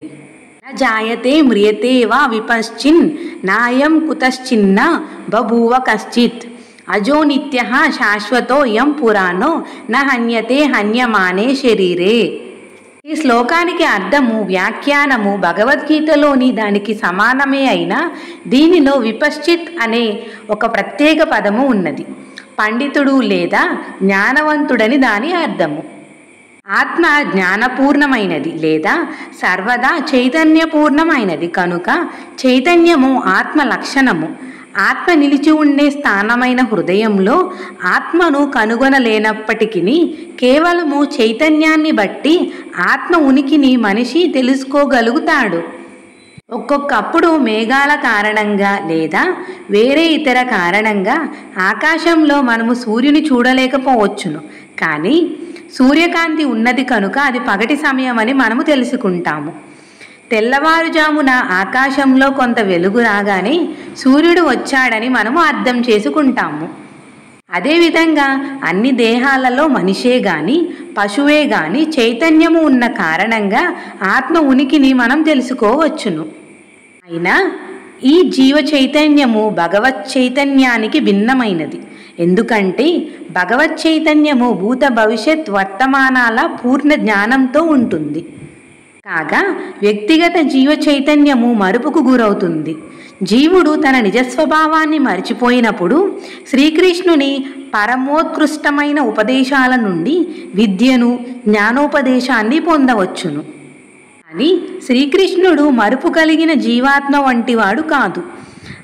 न जायते म्रियते वा विपश्चिन् नायं कुतश्चिन्न बभूव कश्चित् अजो नित्यः शाश्वतो यं पुराणो न हन्यते हन्यमाने शरीरे। ఈ శ్లోకానికి అర్థము వ్యాఖ్యానము భగవద్గీతలోని దానికి సమానమే అయినా దీనిలో విపశ్చిత్ అనే ఒక ప్రత్యేక పదము ఉన్నది. పండితుడు లేదా జ్ఞానవంతుడని దాని అర్థము. ఆత్మ జ్ఞానపూర్ణమైనది లేదా సర్వదా చైతన్యపూర్ణమైనది కనుక చైతన్యము ఆత్మ లక్షణము. ఆత్మ నిలిచి ఉండే స్థానమైన హృదయంలో ఆత్మను కనుగొనలేనప్పటికీ కేవలము చైతన్యాన్ని బట్టి ఆత్మ ఉనికిని మనిషి తెలుసుకోగలుగుతాడు. ఒక్కొక్కప్పుడు మేఘాల కారణంగా లేదా వేరే ఇతర కారణంగా ఆకాశంలో మనము సూర్యుని చూడలేకపోవచ్చును. కానీ సూర్యకాంతి ఉన్నది కనుక అది పగటి సమయం అని మనము తెలుసుకుంటాము. తెల్లవారుజామున ఆకాశంలో కొంత వెలుగు రాగానే సూర్యుడు వచ్చాడని మనము అర్థం చేసుకుంటాము. అదేవిధంగా అన్ని దేహాలలో మనిషే గాని పశువే గాని చైతన్యము ఉన్న కారణంగా ఆత్మ ఉనికిని మనం తెలుసుకోవచ్చును. అయినా ఈ జీవ చైతన్యము భగవత్ చైతన్యానికి భిన్నమైనది. ఎందుకంటే భగవత్ చైతన్యము భూత భవిష్యత్ వర్తమానాల పూర్ణ జ్ఞానంతో ఉంటుంది. కాగా వ్యక్తిగత జీవ చైతన్యము మరుపుకు గురవుతుంది. జీవుడు తన నిజస్వభావాన్ని మరిచిపోయినప్పుడు శ్రీకృష్ణుని పరమోత్కృష్టమైన ఉపదేశాల నుండి విద్యను జ్ఞానోపదేశాన్ని పొందవచ్చును. కానీ శ్రీకృష్ణుడు మరుపు కలిగిన జీవాత్మ వంటివాడు కాదు.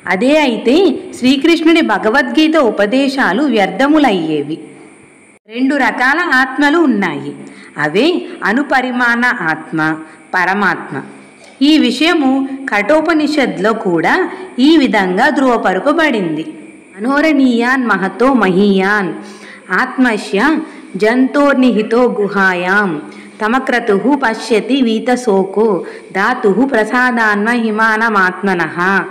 అదే అయితే శ్రీకృష్ణుడి భగవద్గీత ఉపదేశాలు వ్యర్థములయ్యేవి. రెండు రకాల ఆత్మలు ఉన్నాయి. అవే అనుపరిమాణ ఆత్మ, పరమాత్మ. ఈ విషయము కఠోపనిషత్లో కూడా ఈ విధంగా ధృవపరపబడింది. మనోరణీయాన్ మహతో మహీయాన్ ఆత్మస్య జంతోర్నిహితో గుహాయాం తమక్రతు పశ్యతి వీతశోకో ధాతు ప్రసాదాన్మ హిమానమాత్మనః.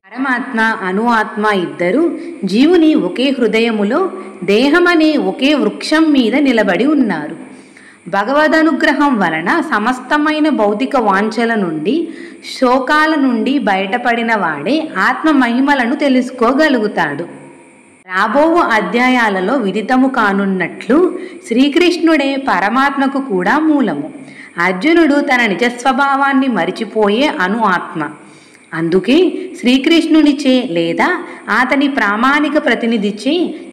పరమాత్మ అణు ఆత్మ ఇద్దరు జీవుని ఒకే హృదయములో దేహమనే ఒకే వృక్షం మీద నిలబడి ఉన్నారు. భగవదనుగ్రహం వలన సమస్తమైన భౌతిక వాంఛల నుండి శోకాల నుండి బయటపడిన వాడే ఆత్మ మహిమలను తెలుసుకోగలుగుతాడు. రాబో అధ్యాయాలలో విదితము కానున్నట్లు శ్రీకృష్ణుడే పరమాత్మకు కూడా మూలము. అర్జునుడు తన నిజస్వభావాన్ని మరిచిపోయే అణు ఆత్మ. అందుకే శ్రీకృష్ణునిచే లేదా అతని ప్రామాణిక ప్రతినిధిచే